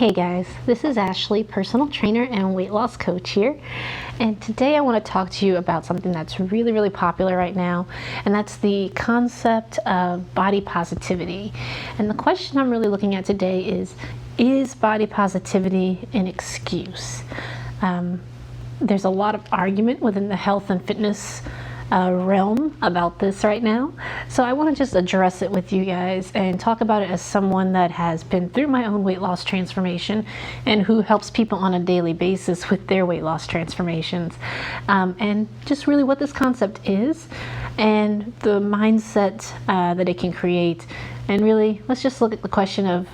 Hey guys, this is Ashley, personal trainer and weight loss coach here. And today I want to talk to you about something that's really popular right now, and that's the concept of body positivity. And the question I'm really looking at today is body positivity an excuse? There's a lot of argument within the health and fitness realm about this right now. So I want to just address it with you guys and talk about it as someone that has been through my own weight loss transformation and who helps people on a daily basis with their weight loss transformations. And just really what this concept is and the mindset that it can create. And really, let's just look at the question of,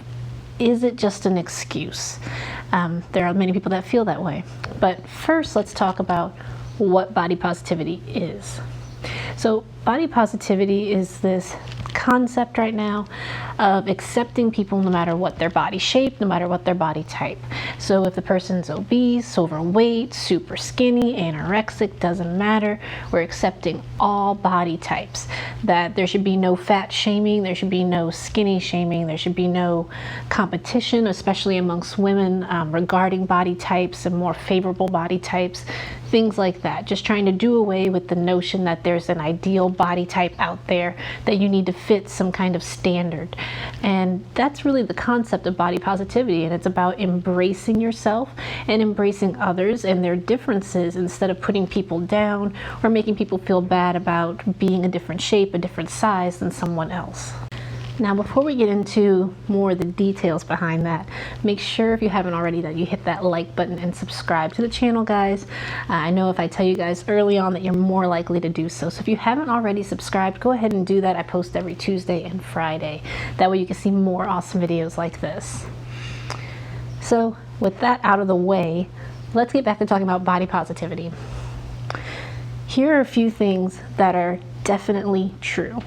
is it just an excuse? There are many people that feel that way. But first, let's talk about what body positivity is. So body positivity is this concept right now of accepting people no matter what their body shape, no matter what their body type. So if the person's obese, overweight, super skinny, anorexic, doesn't matter. We're accepting all body types. That there should be no fat shaming, there should be no skinny shaming, there should be no competition, especially amongst women, regarding body types and more favorable body types, things like that. Just trying to do away with the notion that there's an ideal body type out there that you need to fit some kind of standard. And that's really the concept of body positivity, and it's about embracing yourself and embracing others and their differences instead of putting people down or making people feel bad about being a different shape, a different size than someone else. Now, before we get into more of the details behind that, make sure if you haven't already that you hit that like button and subscribe to the channel, guys. I know if I tell you guys early on that you're more likely to do so. So if you haven't already subscribed, go ahead and do that. I post every Tuesday and Friday. That way you can see more awesome videos like this. So with that out of the way, let's get back to talking about body positivity. Here are a few things that are definitely true.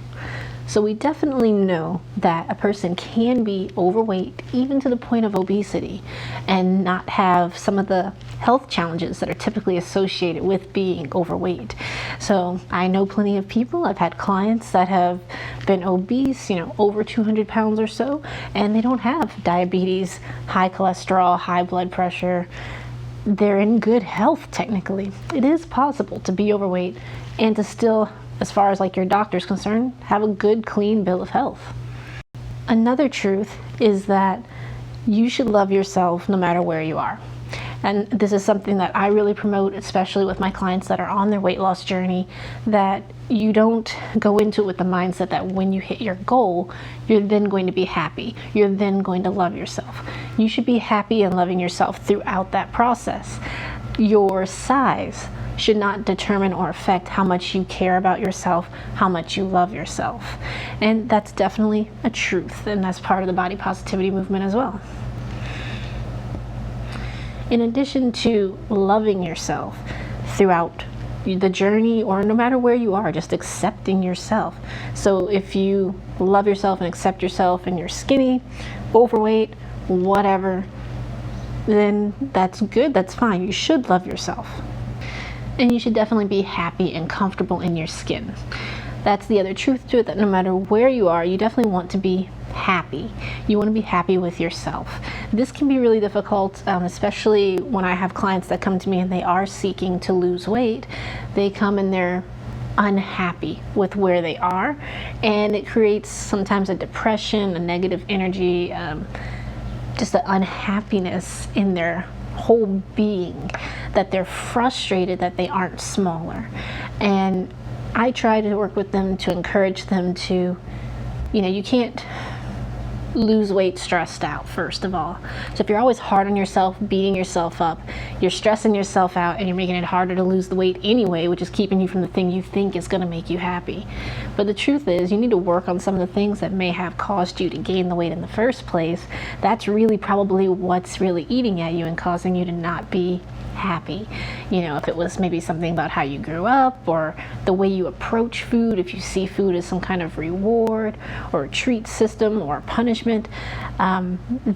So we definitely know that a person can be overweight, even to the point of obesity, and not have some of the health challenges that are typically associated with being overweight. So I know plenty of people, I've had clients that have been obese, over 200 pounds or so, and they don't have diabetes, high cholesterol, high blood pressure. They're in good health technically. It is possible to be overweight and to still, as far as like your doctor's concerned, have a good, clean bill of health. Another truth is that you should love yourself no matter where you are. And this is something that I really promote, especially with my clients that are on their weight loss journey, that you don't go into it with the mindset that when you hit your goal, you're then going to be happy. You're then going to love yourself. You should be happy and loving yourself throughout that process. Your size should not determine or affect how much you care about yourself, how much you love yourself. And that's definitely a truth, and that's part of the body positivity movement as well. In addition to loving yourself throughout the journey, or no matter where you are, just accepting yourself. So if you love yourself and accept yourself and you're skinny, overweight, whatever, then that's good, that's fine. You should love yourself. And you should definitely be happy and comfortable in your skin. That's the other truth to it, that no matter where you are, you definitely want to be happy. You want to be happy with yourself. This can be really difficult, especially when I have clients that come to me and they are seeking to lose weight. They come and they're unhappy with where they are, and it creates sometimes a depression, a negative energy, just an unhappiness in their whole being, that they're frustrated that they aren't smaller. And I try to work with them to encourage them to, you can't lose weight stressed out, first of all. So if you're always hard on yourself, beating yourself up, you're stressing yourself out and you're making it harder to lose the weight anyway, which is keeping you from the thing you think is going to make you happy. But the truth is, you need to work on some of the things that may have caused you to gain the weight in the first place. That's really probably what's really eating at you and causing you to not be happy. You know, if it was maybe something about how you grew up or the way you approach food, if you see food as some kind of reward or a treat system or punishment,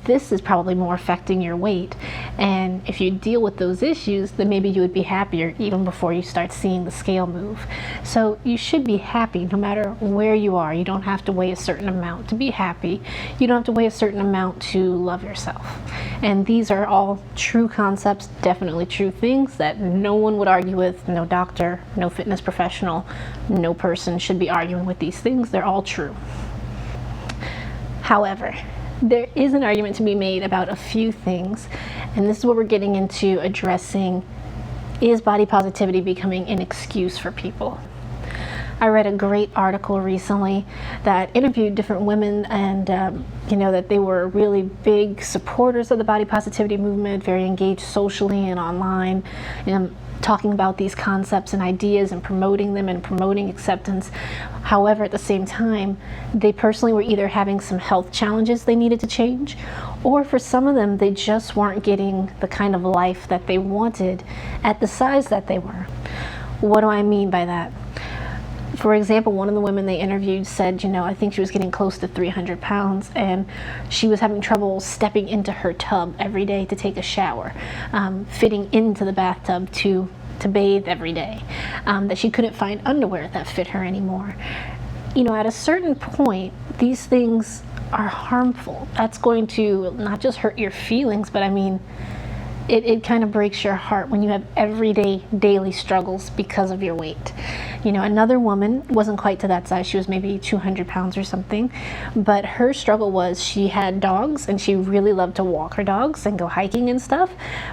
this is probably more affecting your weight. And if you deal with those issues, then maybe you would be happier even before you start seeing the scale move. So you should be happy no matter where you are. You don't have to weigh a certain amount to be happy. You don't have to weigh a certain amount to love yourself. And these are all true concepts, definitely true things that no one would argue with. No doctor, no fitness professional, no person should be arguing with these things. They're all true. However, there is an argument to be made about a few things, and this is where we're getting into addressing, is body positivity becoming an excuse for people? I read a great article recently that interviewed different women, and that they were really big supporters of the body positivity movement, very engaged socially and online, talking about these concepts and ideas and promoting them and promoting acceptance. However, at the same time, they personally were either having some health challenges they needed to change, or for some of them, they just weren't getting the kind of life that they wanted at the size that they were. What do I mean by that? For example, one of the women they interviewed said, I think she was getting close to 300 pounds, and she was having trouble stepping into her tub every day to take a shower, fitting into the bathtub to bathe every day, that she couldn't find underwear that fit her anymore. At a certain point, these things are harmful. That's going to not just hurt your feelings, but it kind of breaks your heart when you have everyday, daily struggles because of your weight. Another woman wasn't quite to that size. She was maybe 200 pounds or something. But her struggle was she had dogs, and she really loved to walk her dogs and go hiking and stuff.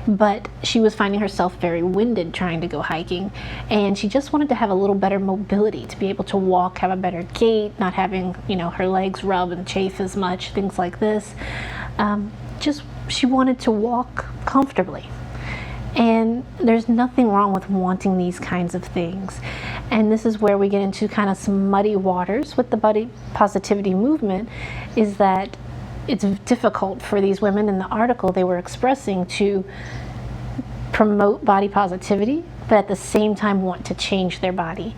But she was finding herself very winded trying to go hiking. And she just wanted to have a little better mobility, to be able to walk, have a better gait, not having, her legs rub and chafe as much, things like this. She wanted to walk comfortably. And there's nothing wrong with wanting these kinds of things. And this is where we get into kind of some muddy waters with the body positivity movement, is that it's difficult for these women in the article they were expressing to promote body positivity, but at the same time want to change their body.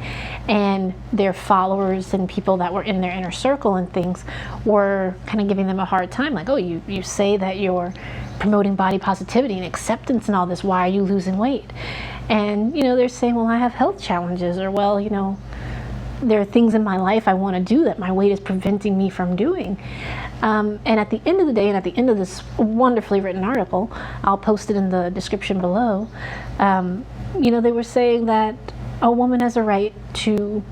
And their followers and people that were in their inner circle and things were kind of giving them a hard time, like, oh, you say that you're promoting body positivity and acceptance and all this, why are you losing weight? And they're saying, well, I have health challenges, or well, there are things in my life I want to do that my weight is preventing me from doing. And at the end of the day, and at the end of this wonderfully written article, I'll post it in the description below, they were saying that a woman has a right to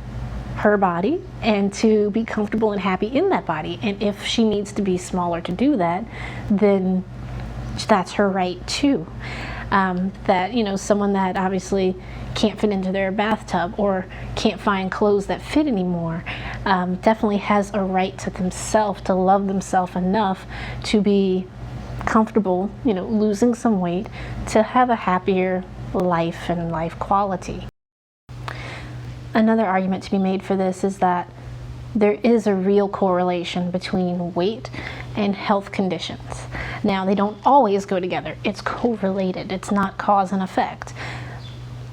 her body and to be comfortable and happy in that body. And if she needs to be smaller to do that, then that's her right too. That, someone that obviously can't fit into their bathtub or can't find clothes that fit anymore, definitely has a right to themselves, to love themselves enough to be comfortable, losing some weight, to have a happier life and life quality. Another argument to be made for this is that there is a real correlation between weight and health conditions. Now, they don't always go together. It's correlated. It's not cause and effect.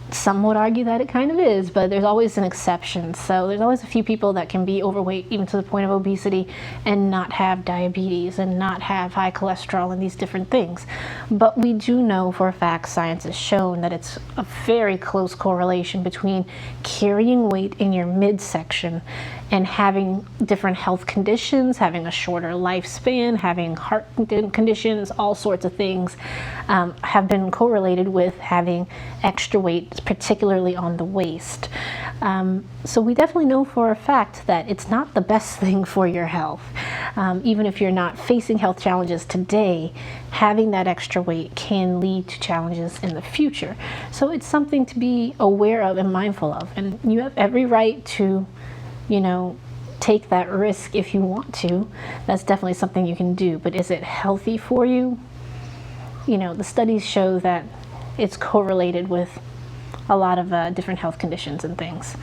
Some would argue that it kind of is, but there's always an exception. So there's always a few people that can be overweight, even to the point of obesity, and not have diabetes and not have high cholesterol and these different things. But we do know for a fact, science has shown that it's a very close correlation between carrying weight in your midsection and having different health conditions, having a shorter lifespan, having heart conditions, all sorts of things have been correlated with having extra weight, particularly on the waist. So we definitely know for a fact that it's not the best thing for your health. Even if you're not facing health challenges today, having that extra weight can lead to challenges in the future. So it's something to be aware of and mindful of. And you have every right to take that risk if you want to. That's definitely something you can do. But is it healthy for you? The studies show that it's correlated with a lot of different health conditions and things.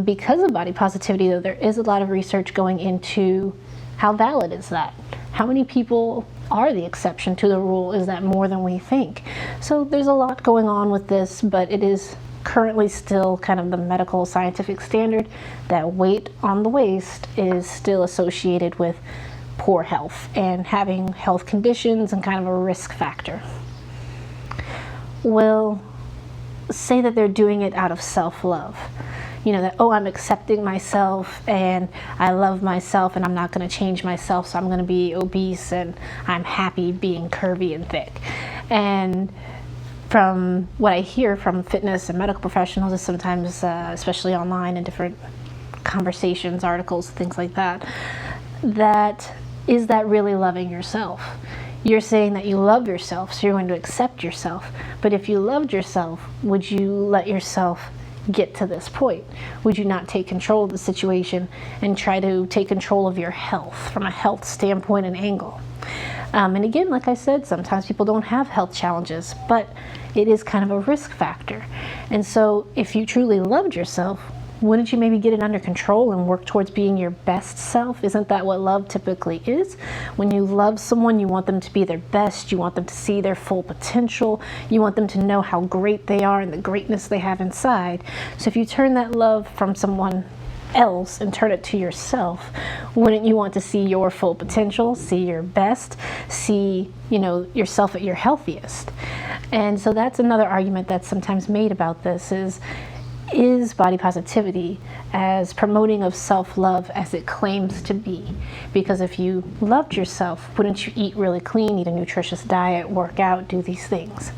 Because of body positivity, though, there is a lot of research going into how valid is that? How many people are the exception to the rule. Is that more than we think? So there's a lot going on with this, but it is currently still kind of the medical scientific standard that weight on the waist is still associated with poor health and having health conditions and kind of a risk factor. Well, say that they're doing it out of self-love. You know, that, oh, I'm accepting myself and I love myself and I'm not going to change myself, so I'm going to be obese and I'm happy being curvy and thick. And from what I hear from fitness and medical professionals is sometimes, especially online in different conversations, articles, things like that, that is that really loving yourself? You're saying that you love yourself, so you're going to accept yourself. But if you loved yourself, would you let yourself get to this point? Would you not take control of the situation and try to take control of your health from a health standpoint and angle? And again, like I said, sometimes people don't have health challenges, but it is kind of a risk factor. And so if you truly loved yourself, wouldn't you maybe get it under control and work towards being your best self? Isn't that what love typically is? When you love someone, you want them to be their best. You want them to see their full potential. You want them to know how great they are and the greatness they have inside. So if you turn that love from someone else and turn it to yourself, wouldn't you want to see your full potential, see your best, see, you know, yourself at your healthiest? And so that's another argument that's sometimes made about this is body positivity as promoting of self-love as it claims to be. Because if you loved yourself, wouldn't you eat really clean, eat a nutritious diet, work out, do these things?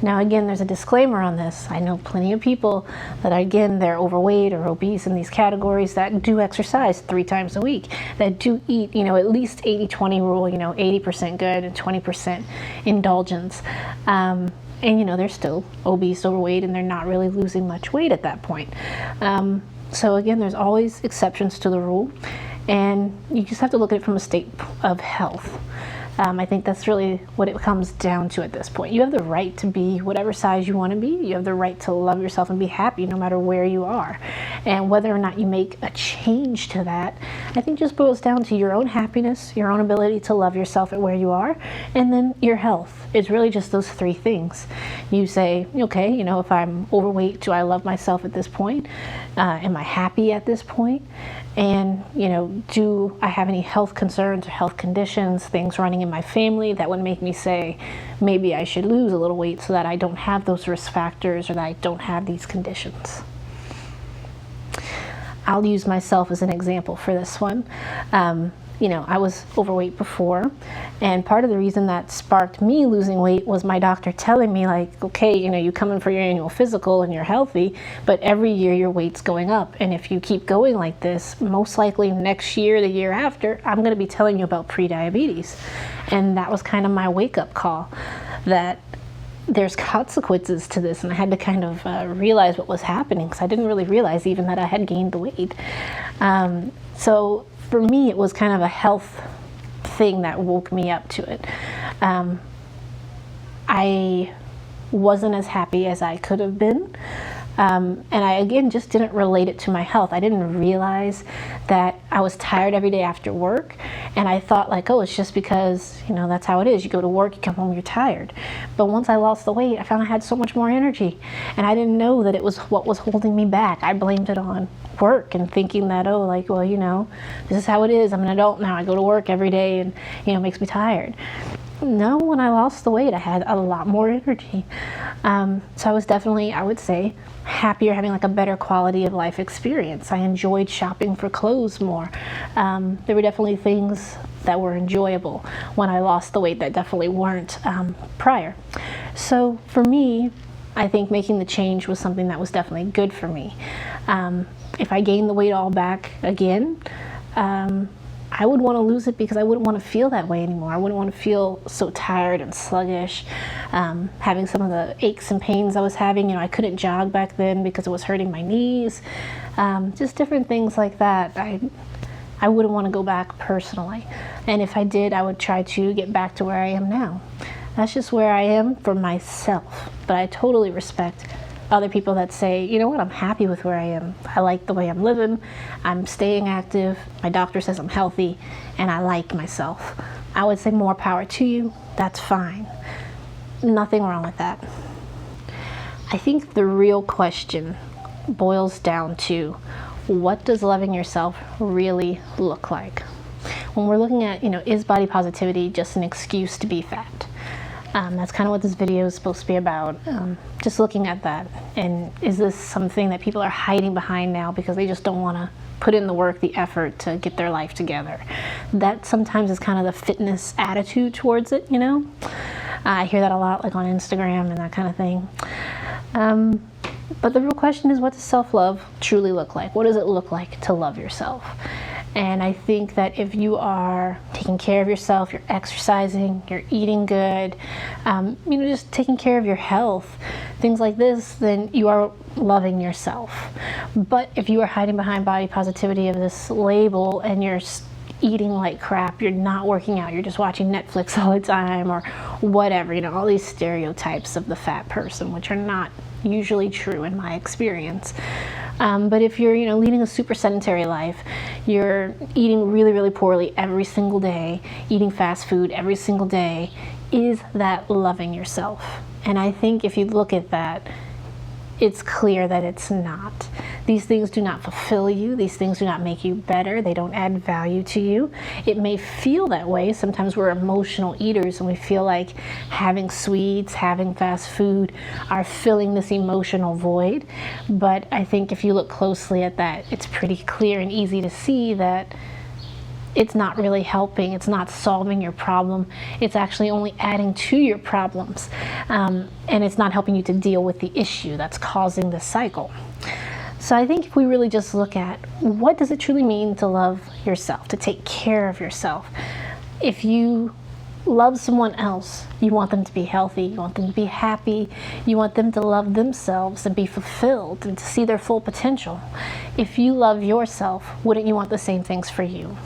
Now again, there's a disclaimer on this. I know plenty of people that again, they're overweight or obese in these categories that do exercise 3 times a week, that do eat, you know, at least 80-20 rule, you know, 80% good and 20% indulgence. And you know, they're still obese, overweight, and they're not really losing much weight at that point. So again, there's always exceptions to the rule, and you just have to look at it from a state of health. I think that's really what it comes down to at this point. You have the right to be whatever size you want to be. You have the right to love yourself and be happy no matter where you are. And whether or not you make a change to that, I think just boils down to your own happiness, your own ability to love yourself at where you are, and then your health. It's really just those 3 things. You say, okay, you know, if I'm overweight, do I love myself at this point? Am I happy at this point? And, you know, do I have any health concerns or health conditions, things running in my family that would make me say, maybe I should lose a little weight so that I don't have those risk factors or that I don't have these conditions. I'll use myself as an example for this one. You know, I was overweight before, and part of the reason that sparked me losing weight was my doctor telling me, like, okay, you know, you come in for your annual physical and you're healthy, but every year your weight's going up, and if you keep going like this, most likely next year, the year after, I'm going to be telling you about pre-diabetes. And that was kind of my wake-up call, that there's consequences to this, and I had to kind of realize what was happening, because I didn't really realize even that I had gained the weight. So for me, it was kind of a health thing that woke me up to it. I wasn't as happy as I could have been. And I, again, just didn't relate it to my health. I didn't realize that I was tired every day after work. And I thought, like, oh, it's just because, you know, that's how it is. You go to work, you come home, you're tired. But once I lost the weight, I found I had so much more energy. And I didn't know that it was what was holding me back. I blamed it on work and thinking that, oh, like, well, you know, this is how it is. I'm an adult now. I go to work every day and, you know, it makes me tired. No, when I lost the weight, I had a lot more energy. So I was definitely, I would say, happier, having like a better quality of life experience. I enjoyed shopping for clothes more. There were definitely things that were enjoyable when I lost the weight that definitely weren't prior. So for me, I think making the change was something that was definitely good for me. If I gained the weight all back again, I would want to lose it because I wouldn't want to feel that way anymore. I wouldn't want to feel so tired and sluggish, having some of the aches and pains I was having. You know, I couldn't jog back then because it was hurting my knees. Just different things like that. I wouldn't want to go back personally. And if I did, I would try to get back to where I am now. That's just where I am for myself. But I totally respect other people that say, you know what, I'm happy with where I am. I like the way I'm living. I'm staying active. My doctor says I'm healthy and I like myself. I would say more power to you. That's fine. Nothing wrong with that. I think the real question boils down to, what does loving yourself really look like? When we're looking at, is body positivity just an excuse to be fat? That's kind of what this video is supposed to be about. Just looking at that, and is this something that people are hiding behind now because they just don't want to put in the work, the effort to get their life together? That sometimes is kind of the fitness attitude towards it, I hear that a lot, like on Instagram and that kind of thing. But the real question is, what does self-love truly look like? What does it look like to love yourself? And I think that if you are taking care of yourself, you're exercising, you're eating good, just taking care of your health, things like this, then you are loving yourself. But if you are hiding behind body positivity of this label and you're eating like crap, you're not working out, you're just watching Netflix all the time or whatever, all these stereotypes of the fat person, which are not usually true in my experience. But if you're, leading a super sedentary life, you're eating really, really poorly every single day, eating fast food every single day, is that loving yourself? And I think if you look at that, it's clear that it's not. These things do not fulfill you. These things do not make you better. They don't add value to you. It may feel that way. Sometimes we're emotional eaters and we feel like having sweets, having fast food are filling this emotional void. But I think if you look closely at that, it's pretty clear and easy to see that it's not really helping. It's not solving your problem. It's actually only adding to your problems. And it's not helping you to deal with the issue that's causing the cycle. So I think if we really just look at, what does it truly mean to love yourself, to take care of yourself? If you love someone else, you want them to be healthy, you want them to be happy, you want them to love themselves and be fulfilled and to see their full potential. If you love yourself, wouldn't you want the same things for you?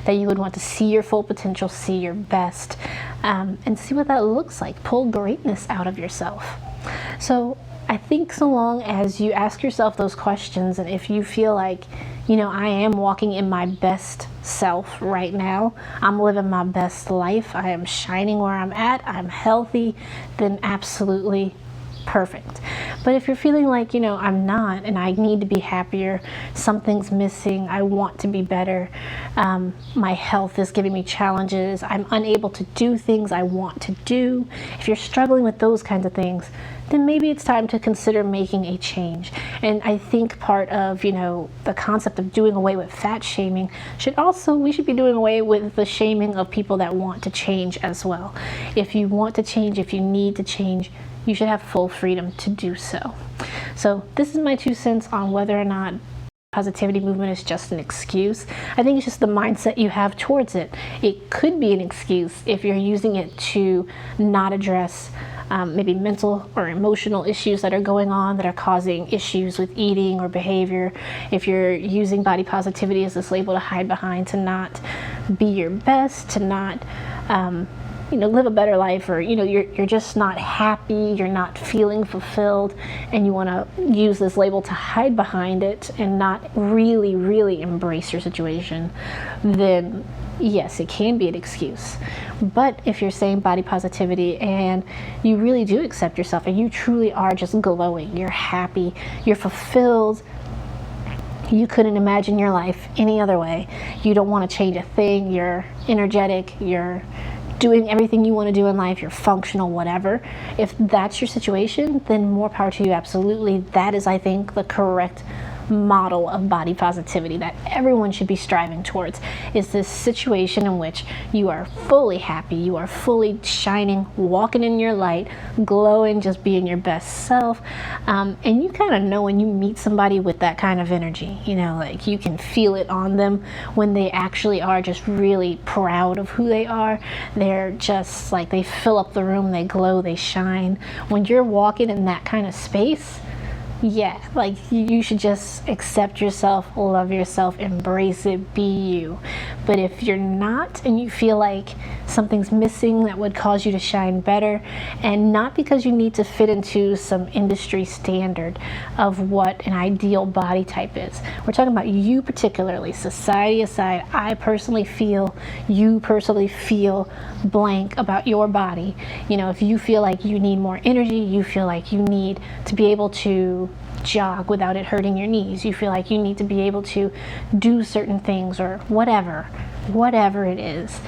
That you would want to see your full potential, see your best, and see what that looks like. Pull greatness out of yourself. So I think so long as you ask yourself those questions, and if you feel like, I am walking in my best self right now, I'm living my best life, I am shining where I'm at, I'm healthy, then absolutely perfect. But if you're feeling like, I'm not, and I need to be happier, something's missing, I want to be better, my health is giving me challenges, I'm unable to do things I want to do, if you're struggling with those kinds of things, then maybe it's time to consider making a change. And I think part of, the concept of doing away with fat shaming we should be doing away with the shaming of people that want to change as well. If you want to change, if you need to change, you should have full freedom to do so. So this is my 2 cents on whether or not positivity movement is just an excuse. I think it's just the mindset you have towards it. It could be an excuse if you're using it to not address maybe mental or emotional issues that are going on that are causing issues with eating or behavior. If you're using body positivity as this label to hide behind, to not be your best, to not live a better life, or you're just not happy, you're not feeling fulfilled, and you want to use this label to hide behind it and not really, really embrace your situation, then yes, it can be an excuse. But if you're saying body positivity and you really do accept yourself and you truly are just glowing, you're happy, you're fulfilled, you couldn't imagine your life any other way, you don't want to change a thing, you're energetic, you're doing everything you want to do in life, you're functional, whatever. If that's your situation, then more power to you, absolutely. That is, I think, the correct model of body positivity that everyone should be striving towards, is this situation in which you are fully happy, you are fully shining, walking in your light, glowing, just being your best self, and you kind of know when you meet somebody with that kind of energy, like you can feel it on them when they actually are just really proud of who they are. They're just like, they fill up the room, they glow, they shine. When you're walking in that kind of space, yeah, like you should just accept yourself, love yourself, embrace it, be you. But if you're not and you feel like something's missing that would cause you to shine better, and not because you need to fit into some industry standard of what an ideal body type is. We're talking about you particularly, society aside. I personally feel, you personally feel blank about your body. You know, if you feel like you need more energy, you feel like you need to be able to jog without it hurting your knees, you feel like you need to be able to do certain things, or whatever it is,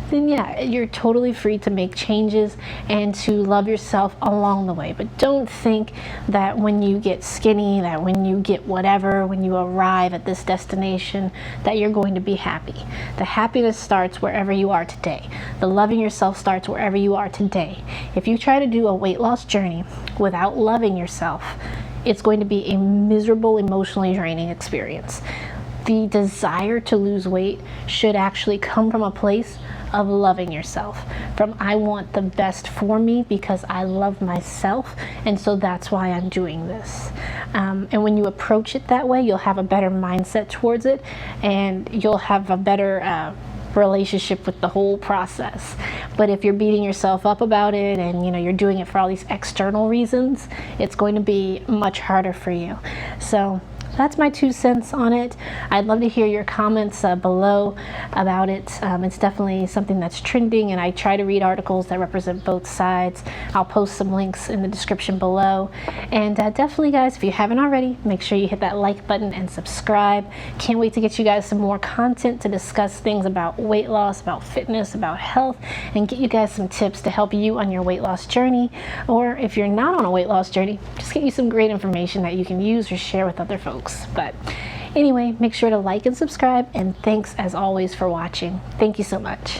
then yeah, you're totally free to make changes and to love yourself along the way. But don't think that when you get skinny, that when you get whatever, when you arrive at this destination, that you're going to be happy. The happiness starts wherever you are today. The loving yourself starts wherever you are today. If you try to do a weight loss journey without loving yourself, it's going to be a miserable, emotionally draining experience. The desire to lose weight should actually come from a place of loving yourself, from I want the best for me because I love myself, and so that's why I'm doing this. And when you approach it that way, you'll have a better mindset towards it, and you'll have a better relationship with the whole process. But if you're beating yourself up about it and you're doing it for all these external reasons, it's going to be much harder for you. So that's my 2 cents on it. I'd love to hear your comments below about it. It's definitely something that's trending, and I try to read articles that represent both sides. I'll post some links in the description below. And definitely, guys, if you haven't already, make sure you hit that like button and subscribe. Can't wait to get you guys some more content to discuss things about weight loss, about fitness, about health, and get you guys some tips to help you on your weight loss journey. Or if you're not on a weight loss journey, just get you some great information that you can use or share with other folks. But anyway, make sure to like and subscribe, and thanks as always for watching. Thank you so much.